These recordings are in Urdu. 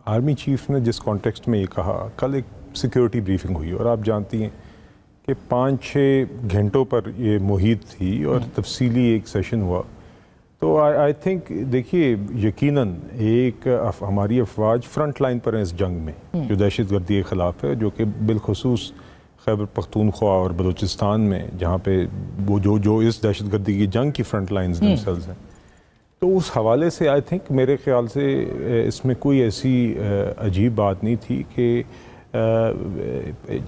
آرمی چیف نے جس کانٹیکسٹ میں یہ کہا، کل ایک سیکیورٹی بریفنگ ہوئی اور آپ جانتی ہیں کہ 5-6 گھنٹوں پر یہ محیط تھی اور تفصیلی ایک سیشن ہوا. تو آئی تھنک دیکھیے یقیناً ایک ہماری افواج فرنٹ لائن پر ہیں اس جنگ میں جو دہشت گردی کے خلاف ہے، جو کہ بالخصوص خیبر پختونخوا اور بلوچستان میں جہاں پہ وہ جو اس دہشت گردی کی جنگ کی فرنٹ لائنز دمسیلز ہیں. تو اس حوالے سے آئی تھنک میرے خیال سے اس میں کوئی ایسی عجیب بات نہیں تھی کہ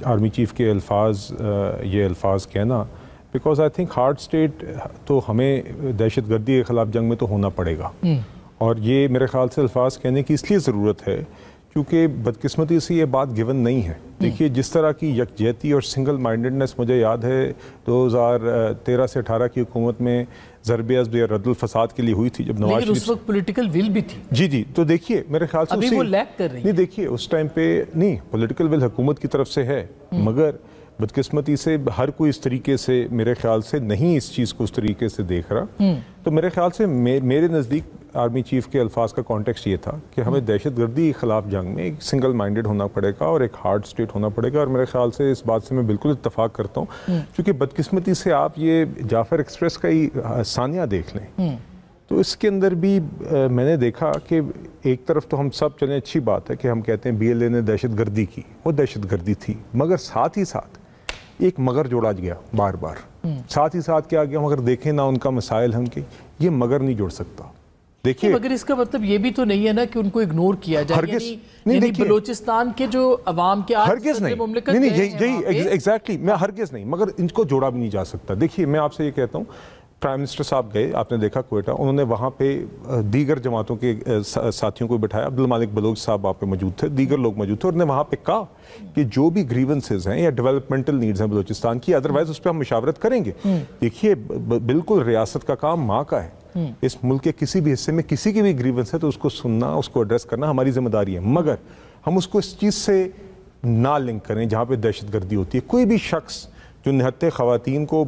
آرمی چیف کے یہ الفاظ کہنا، because I think hard state تو ہمیں دہشت گردی کے خلاف جنگ میں تو ہونا پڑے گا، اور یہ میرے خیال سے الفاظ کہنے کی اس لیے ضرورت ہے کیونکہ بدقسمتی سے یہ بات گیون نہیں ہے. دیکھیے جس طرح کی یکجہتی اور سنگل مائنڈڈنس مجھے یاد ہے 2013 سے 18 کی حکومت میں ضرب عضب یا رد الفساد کے لیے ہوئی تھی، جب نواز شریف اس وقت پولیٹیکل ول بھی تھی. جی تو دیکھیے میرے خیال سے ابھی وہ لیک کر رہی ہے. نہیں دیکھیے اس ٹائم پہ نہیں، پولیٹیکل ول حکومت کی طرف سے ہے، مگر بدقسمتی سے ہر کوئی اس طریقے سے میرے خیال سے نہیں اس چیز کو اس طریقے سے دیکھ رہا. تو میرے خیال سے میرے نزدیک آرمی چیف کے الفاظ کا کانٹیکسٹ یہ تھا کہ ہمیں دہشت گردی کے خلاف جنگ میں ایک سنگل مائنڈڈ ہونا پڑے گا اور ایک ہارڈ اسٹیٹ ہونا پڑے گا. اور میرے خیال سے اس بات سے میں بالکل اتفاق کرتا ہوں، کیونکہ بدقسمتی سے آپ یہ جعفر ایکسپریس کا ہی ثانیہ دیکھ لیں تو اس کے اندر بھی میں نے دیکھا کہ ایک طرف تو ہم سب چلیں اچھی بات ہے کہ ہم کہتے ہیں BLA نے دہشت گردی کی، وہ دہشت گردی تھی، مگر ساتھ ہی ساتھ ایک مگر جوڑا گیا بار بار. ساتھ ہی ساتھ کیا گیا، مگر دیکھیں نا ان کا مسائل ہم کے، یہ مگر نہیں جوڑ سکتا. دیکھیے مگر اس کا مطلب یہ بھی تو نہیں ہے نا کہ ان کو اگنور کیا جائے، یعنی بلوچستان کے جو عوام کے ہرگز نہیں، یہی ایگزیکٹلی میں ہرگز نہیں، مگر ان کو جوڑا بھی نہیں جا سکتا. دیکھیے میں آپ سے یہ کہتا ہوں، پرائم منسٹر صاحب گئے، آپ نے دیکھا کوئٹہ، انہوں نے وہاں پہ دیگر جماعتوں کے ساتھیوں کو بٹھایا، عبدالمالک بلوچ صاحب وہاں پہ موجود تھے، دیگر لوگ موجود تھے، اور انہوں نے وہاں پہ کہا کہ جو بھی گریونسز ہیں یا ڈیولپمنٹل نیڈز ہیں بلوچستان کی، ادروائز اس پہ ہم مشاورت کریں گے. دیکھیے بالکل ریاست کا کام ماں کا ہے، اس ملک کے کسی بھی حصے میں کسی کی بھی گریونس ہے تو اس کو سننا، اس کو ایڈریس کرنا ہماری ذمہ داری ہے، مگر ہم اس کو اس چیز سے نہ لنک کریں جہاں پہ دہشت گردی ہوتی ہے. کوئی بھی شخص جو نہتے خواتین کو،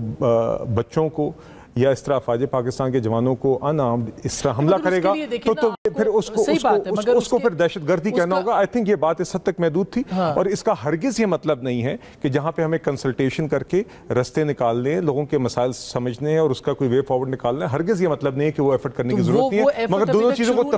بچوں کو یا اس طرح افواج پاکستان کے جوانوں کو انارمڈ اس طرح حملہ کرے گا تو پھر اس کو پھر دہشت گردی کہنا ہوگا. آئی تھنک یہ بات اس حد تک محدود تھی، اور اس کا ہرگز یہ مطلب نہیں ہے کہ جہاں پہ ہمیں کنسلٹیشن کر کے رستے نکالنے، لوگوں کے مسائل سمجھنے اور اس کا کوئی وے فارورڈ نکالنا ہے، ہرگز یہ مطلب نہیں ہے کہ وہ ایفرٹ کرنے کی ضرورت نہیں ہے، مگر دونوں چیزوں کو